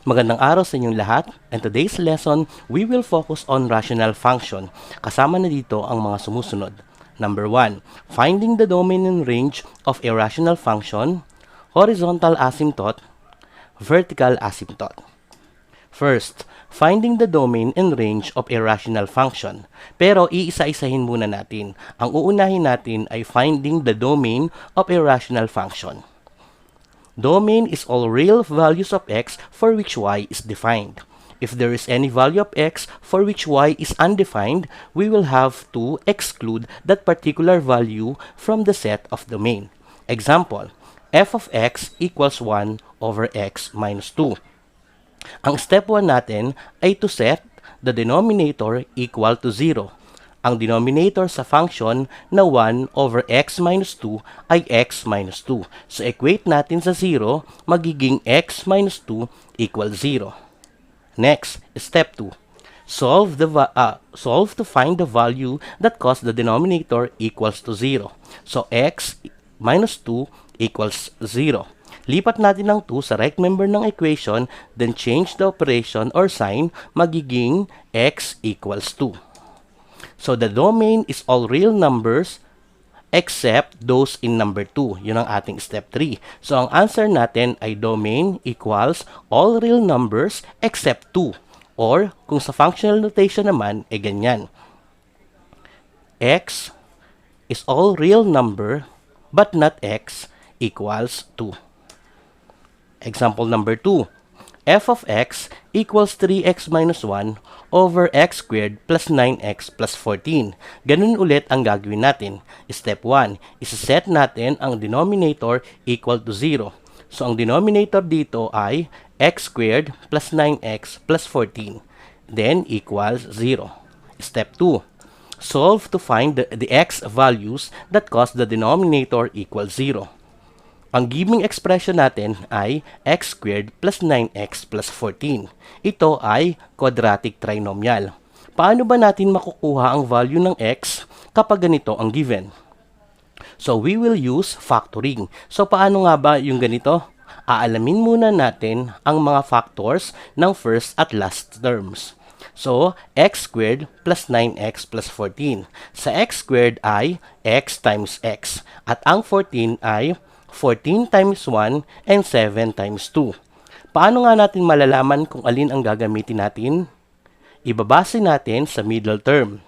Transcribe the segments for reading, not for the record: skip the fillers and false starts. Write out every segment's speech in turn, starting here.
Magandang araw sa inyong lahat. And today's lesson, we will focus on rational function. Kasama na dito ang mga sumusunod. Number 1, finding the domain and range of a rational function, horizontal asymptote, vertical asymptote. First, finding the domain and range of a rational function. Pero iisa-isahin muna natin. Ang uunahin natin ay finding the domain of a rational function. Domain is all real values of x for which y is defined. If there is any value of x for which y is undefined, we will have to exclude that particular value from the set of domain. Example, f of x equals 1 over x minus 2. Ang step 1 natin ay to set the denominator equal to 0. Ang denominator sa function na 1 over x minus 2 ay x minus 2. So, equate natin sa 0, magiging x minus 2 equals 0. Next, step 2. Solve to find the value that cause the denominator equals to 0. So, x minus 2 equals 0. Lipat natin ng 2 sa right member ng equation, then change the operation or sign, magiging x equals 2. So, the domain is all real numbers except those in number 2. Yun ang ating step 3. So, ang answer natin ay domain equals all real numbers except 2. Or, kung sa functional notation naman, ay ganyan. X is all real number but not x equals 2. Example number 2. F of x equals 3x minus 1 over x squared plus 9x plus 14. Ganun ulit ang gagawin natin. Step 1, isa-set natin ang denominator equal to 0. So, ang denominator dito ay x squared plus 9x plus 14. Then, equals 0. Step 2, solve to find the x values that cause the denominator equals 0. Ang given expression natin ay x squared plus 9x plus 14. Ito ay quadratic trinomial. Paano ba natin makukuha ang value ng x kapag ganito ang given? So, we will use factoring. So, paano nga ba yung ganito? Aalamin muna natin ang mga factors ng first at last terms. So, x squared plus 9x plus 14. Sa x squared ay x times x. At ang 14 ay 14 times 1 and 7 times 2. Paano nga natin malalaman kung alin ang gagamitin natin? Ibabase natin sa middle term.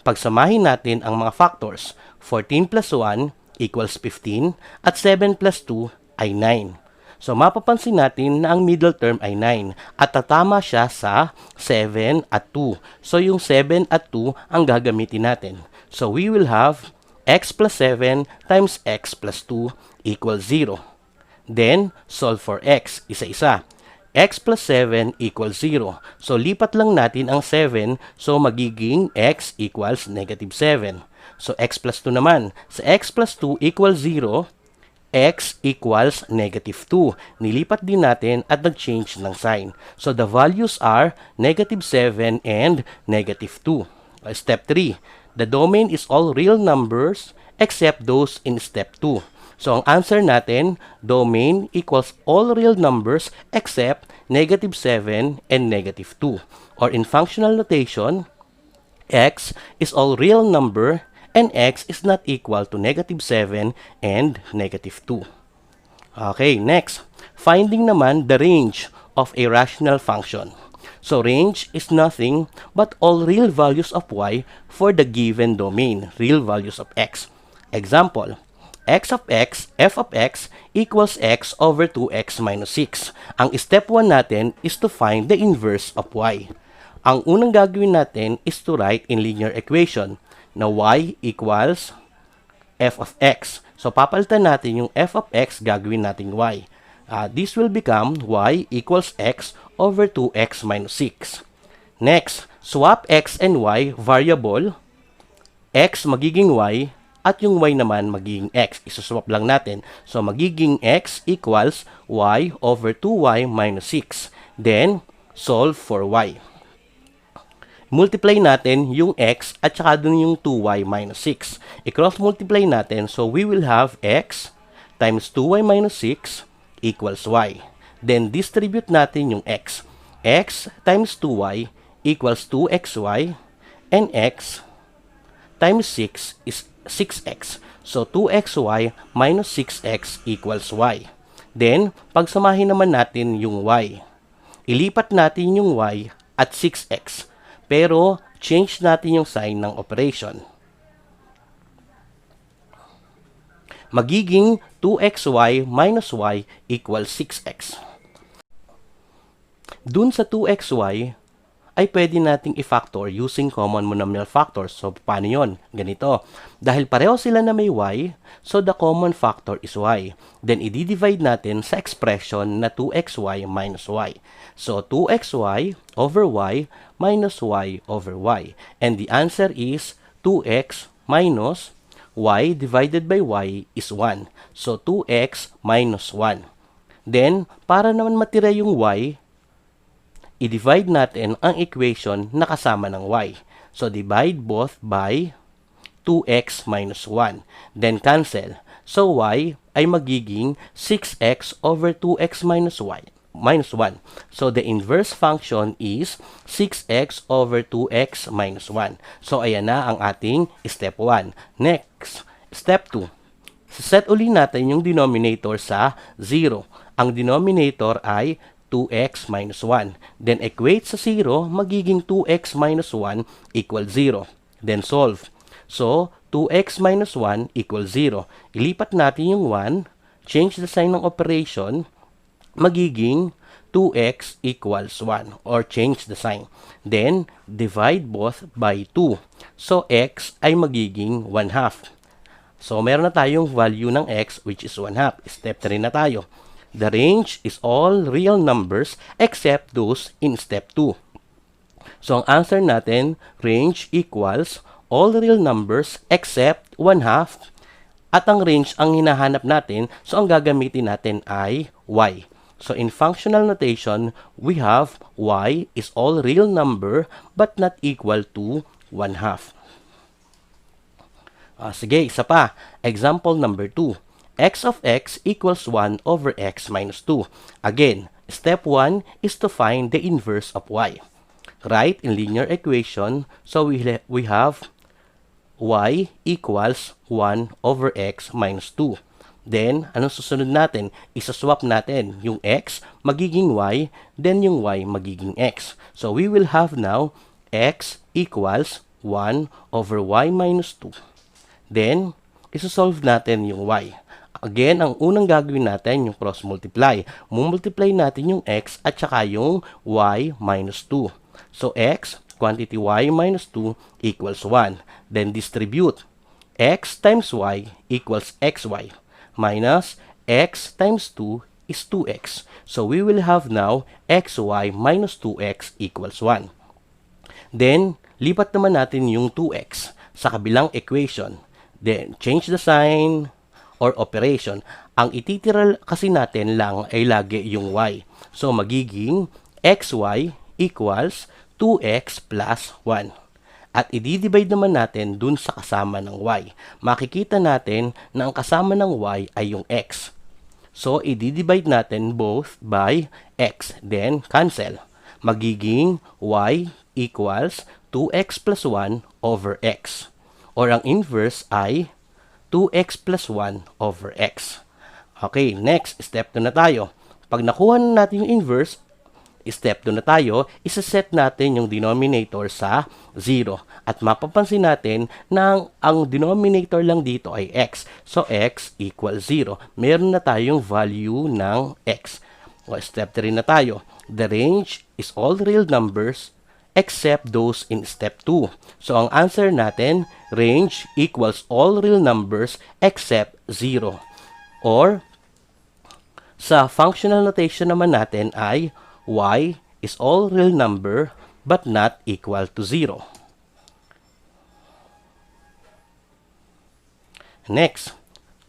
Pagsamahin natin ang mga factors. 14 plus 1 equals 15 at 7 plus 2 ay 9. So, mapapansin natin na ang middle term ay 9 at tatama siya sa 7 at 2. So, yung 7 at 2 ang gagamitin natin. So, we will have x plus 7 times x plus 2 equals 0. Then, solve for x, isa-isa. X plus 7 equals 0. So, lipat lang natin ang 7. So, magiging x equals negative 7. So, x plus 2 naman. Sa x plus 2 equals 0, x equals negative 2. Nilipat din natin at nag-change ng sign. So, the values are negative 7 and negative 2. Step 3. The domain is all real numbers except those in step 2. So, ang answer natin, domain equals all real numbers except negative 7 and negative 2. Or in functional notation, x is all real number and x is not equal to negative 7 and negative 2. Okay, next. Finding naman the range of a rational function. So, range is nothing but all real values of y for the given domain, real values of x. Example, f of x equals x over 2x minus 6. Ang step 1 natin is to find the inverse of y. Ang unang gagawin natin is to write in linear equation na y equals f of x. So, papalitan natin yung f of x, gagawin natin y. This will become y equals x over 2x minus 6. Next, swap x and y variable. X magiging y at yung y naman magiging x. Isuswap lang natin. So, magiging x equals y over 2y minus 6. Then, solve for y. Multiply natin yung x at saka dun yung 2y minus 6. I-cross multiply natin. So, we will have x times 2y minus 6 equals y. Then distribute natin yung x. X times 2y equals 2xy, and x times 6 is 6x. So 2xy minus 6x equals y. Then, pagsamahin naman natin yung y. Ilipat natin yung y at 6x. Pero, change natin yung sign ng operation. Magiging 2xy minus y equals 6x. Dun sa 2xy, ay pwede nating i-factor using common monomial factors. So, paano yun? Ganito. Dahil pareho sila na may y, so the common factor is y. Then, i-divide natin sa expression na 2xy minus y. So, 2xy over y minus y over y. And the answer is 2x minus y divided by y is 1. So, 2x minus 1. Then, para naman matira yung y, i-divide natin ang equation na kasama ng y. So, divide both by 2x minus 1. Then, cancel. So, y ay magiging 6x over 2x minus y minus 1. So, the inverse function is 6x over 2x minus 1. So, ayan na ang ating step 1. Next, step 2. Set uli natin yung denominator sa 0. Ang denominator ay 2x minus 1. Then, equate sa 0, magiging 2x minus 1 equals 0. Then, solve. So, 2x minus 1 equals 0. Ilipat natin yung 1, change the sign ng operation, magiging 2x equals 1 or change the sign. Then, divide both by 2. So, x ay magiging 1 half. So, meron na tayong value ng x which is 1 half. Step 3 na tayo. The range is all real numbers except those in step 2. So, ang answer natin, range equals all real numbers except 1 half. At ang range ang hinahanap natin, so ang gagamitin natin ay y. So, in functional notation, we have y is all real number but not equal to 1 half. Sige, isa pa. Example number 2. X of x equals 1 over x minus 2. Again, step 1 is to find the inverse of y. Write in linear equation, so we have y equals 1 over x minus 2. Then, anong susunod natin? Isa-swap natin yung x, magiging y, then yung y magiging x. So, we will have now x equals 1 over y minus 2. Then, isa-solve natin yung y. Again, ang unang gagawin natin yung cross-multiply. Mumultiply natin yung x at saka yung y minus 2. So, x, quantity y minus 2 equals 1. Then, distribute. X times y equals xy minus x times 2 is 2x. So, we will have now xy minus 2x equals 1. Then, lipat naman natin yung 2x sa kabilang equation. Then, change the sign or operation. Ang ititira kasi natin lang ay lagi yung y. So, magiging xy equals 2x plus 1. At i-divide naman natin dun sa kasama ng y. Makikita natin na ang kasama ng y ay yung x. So, i-divide natin both by x. Then, cancel. Magiging y equals 2x plus 1 over x. Or ang inverse ay 2x plus 1 over x. Okay, next, step 2 na tayo. Pag nakuha na natin yung inverse, step 2 na tayo, isa-set natin yung denominator sa 0. At mapapansin natin na ang denominator lang dito ay x. So, x equals 0. Meron na tayong value ng x. O, step 3 na tayo. The range is all real numbers except those in step 2. So, ang answer natin, range equals all real numbers except 0. Or, sa functional notation naman natin ay y is all real number but not equal to 0. Next,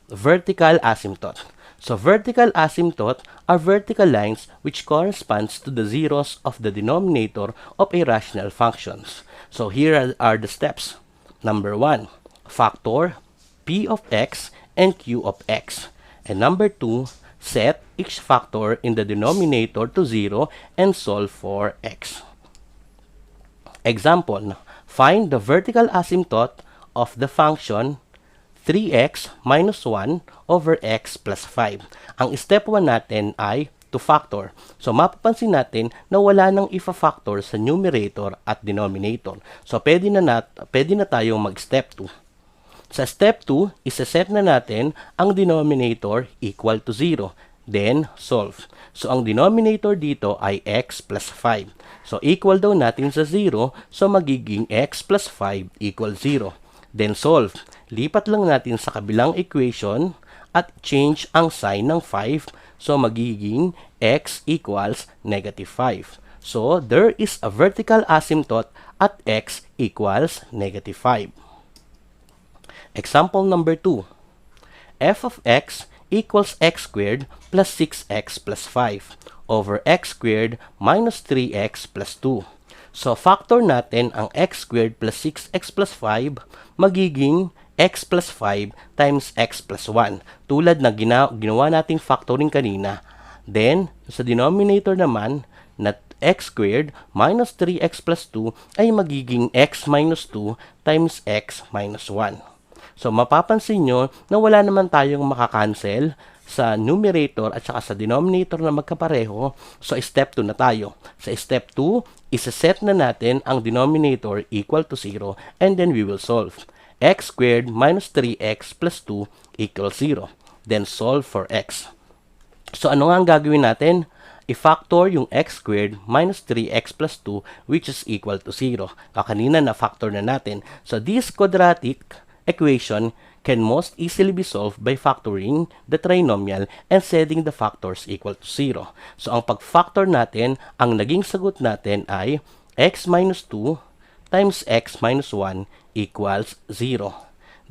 vertical asymptote. So, vertical asymptote are vertical lines which corresponds to the zeros of the denominator of a rational functions. So, here are the steps. Number 1, factor p of x and q of x. And number 2, set each factor in the denominator to 0 and solve for x. Example, find the vertical asymptote of the function 3x minus 1 over x plus 5. Ang step 1 natin ay to factor. So, mapapansin natin na wala nang ifa-factor sa numerator at denominator. So, pwede na tayong mag-step 2. Sa step 2, isa-set na natin ang denominator equal to 0. Then, solve. So, ang denominator dito ay x plus 5. So, equal daw natin sa 0. So, magiging x plus 5 equals 0. Then, solve. Lipat lang natin sa kabilang equation at change ang sign ng 5. So, magiging x equals negative 5. So, there is a vertical asymptote at x equals negative 5. Example number 2. F of x equals x squared plus 6x plus 5 over x squared minus 3x plus 2. So, factor natin ang x squared plus 6x plus 5 magiging x plus 5 times x plus 1. Tulad na ginawa nating factoring kanina. Then, sa denominator naman, na x squared minus 3x plus 2 ay magiging x minus 2 times x minus 1. So, mapapansin nyo na wala naman tayong makakancel sa numerator at saka sa denominator na magkapareho. So, step 2 na tayo. Sa step 2, isa-set na natin ang denominator equal to 0 and then we will solve. X squared minus 3x plus 2 equals 0. Then, solve for x. So, ano nga ang gagawin natin? I-factor yung x squared minus 3x plus 2 which is equal to 0. Kanina na-factor na natin. So, this quadratic equation can most easily be solved by factoring the trinomial and setting the factors equal to 0. So, ang pag-factor natin, ang naging sagot natin ay x minus 2 times x minus 1 equals 0.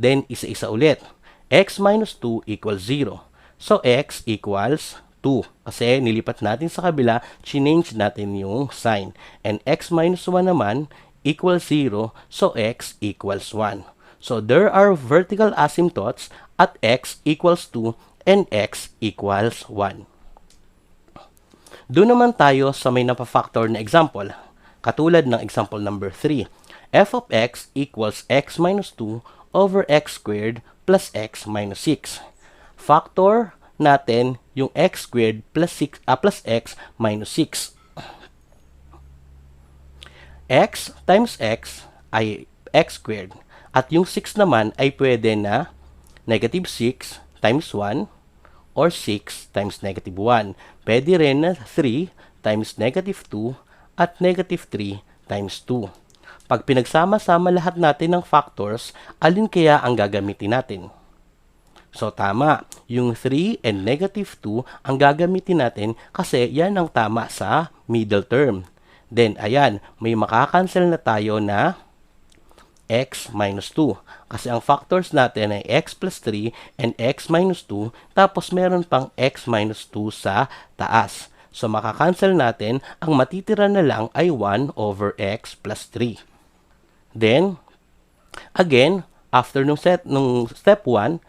Then, isa-isa ulit. X minus 2 equals 0. So, x equals 2. Kasi nilipat natin sa kabila, change natin yung sign. And x minus 1 naman equals 0. So, x equals 1. So, there are vertical asymptotes at x equals 2 and x equals 1. Doon naman tayo sa may napafactor na example. Katulad ng example number 3. F of x equals x minus 2 over x squared plus x minus 6. Factor natin yung x squared plus x minus 6. X times x ay x squared. At yung 6 naman ay pwede na negative 6 times 1 or 6 times negative 1. Pwede rin na 3 times negative 2 at negative 3 times 2. Pag pinagsama-sama lahat natin ng factors, alin kaya ang gagamitin natin? So, tama. Yung 3 and negative 2 ang gagamitin natin kasi yan ang tama sa middle term. Then, ayan, may makakancel na tayo na x minus 2. Kasi ang factors natin ay x plus 3 and x minus 2. Tapos meron pang x minus 2 sa taas. So makakancel natin, ang matitira na lang ay 1 over x plus 3. Then, again, after nung step 1,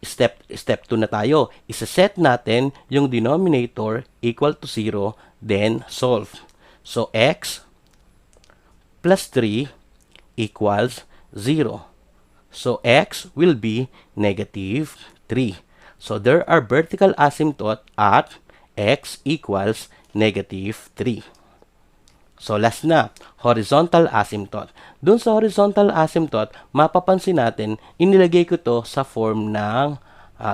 step 2 na tayo. Isa-set natin yung denominator equal to 0, then solve. So x plus 3 equals 0. So, x will be negative 3. So, there are vertical asymptote at x equals negative 3. So, last na, horizontal asymptote. Doon sa horizontal asymptote, mapapansin natin, inilagay ko to sa form ng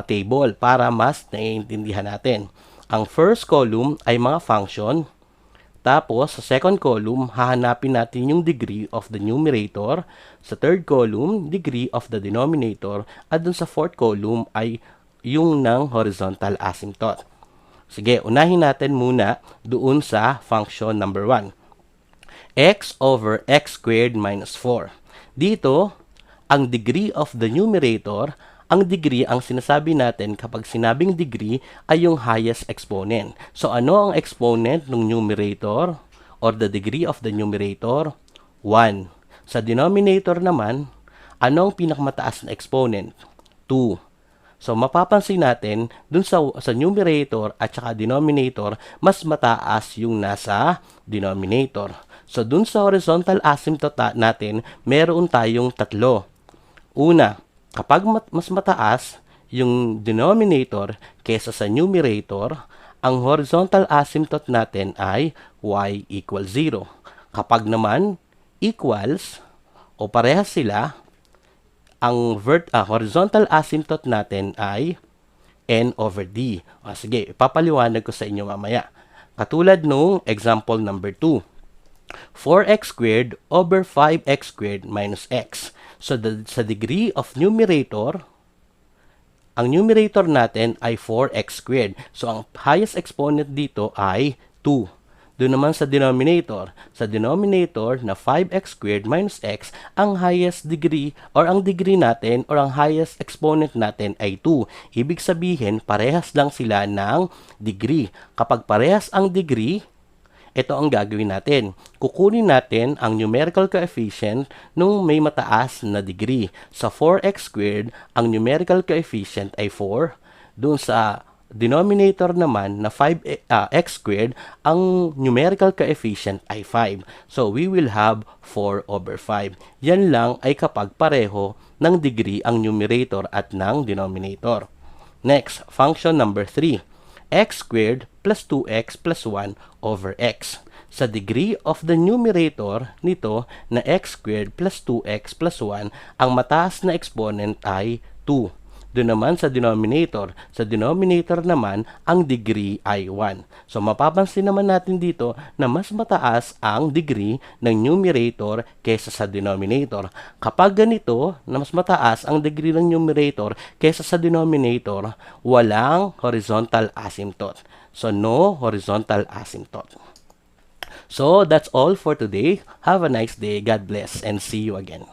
table para mas naiintindihan natin. Ang first column ay mga function. Tapos, sa second column, hahanapin natin yung degree of the numerator. Sa third column, degree of the denominator. At dun sa fourth column ay yung ng horizontal asymptote. Sige, unahin natin muna doon sa function number 1. X over x squared minus 4. Dito, ang degree of the numerator, ang degree, ang sinasabi natin kapag sinabing degree ay yung highest exponent. So, ano ang exponent ng numerator or the degree of the numerator? 1. Sa denominator naman, ano ang pinakamataas na exponent? 2. So, mapapansin natin, dun sa numerator at saka denominator, mas mataas yung nasa denominator. So, dun sa horizontal asymptote natin, meron tayong tatlo. Una, kapag mas mataas yung denominator kesa sa numerator, ang horizontal asymptote natin ay y equals 0. Kapag naman equals o parehas sila, ang horizontal asymptote natin ay n over d. O, sige, ipapaliwanag ko sa inyo mamaya. Katulad nung example number 2. 4x squared over 5x squared minus x. So, sa degree of numerator, ang numerator natin ay 4x squared. So, ang highest exponent dito ay 2. Doon naman sa denominator na 5x squared minus x, ang highest degree or ang degree natin or ang highest exponent natin ay 2. Ibig sabihin, parehas lang sila ng degree. Kapag parehas ang degree, ito ang gagawin natin. Kukunin natin ang numerical coefficient nung may mataas na degree. Sa 4x squared, ang numerical coefficient ay 4. Doon sa denominator naman na 5x squared, ang numerical coefficient ay 5. So, we will have 4 over 5. Yan lang ay kapag pareho ng degree ang numerator at ng denominator. Next, function number 3. X squared plus 2x plus 1 over x. Sa degree of the numerator nito na x squared plus 2x plus 1, ang mataas na exponent ay 2. Doon naman sa denominator naman, ang degree ay 1. So, mapapansin naman natin dito na mas mataas ang degree ng numerator kaysa sa denominator. Kapag ganito, na mas mataas ang degree ng numerator kaysa sa denominator, walang horizontal asymptote. So, no horizontal asymptote. So, that's all for today. Have a nice day. God bless and see you again.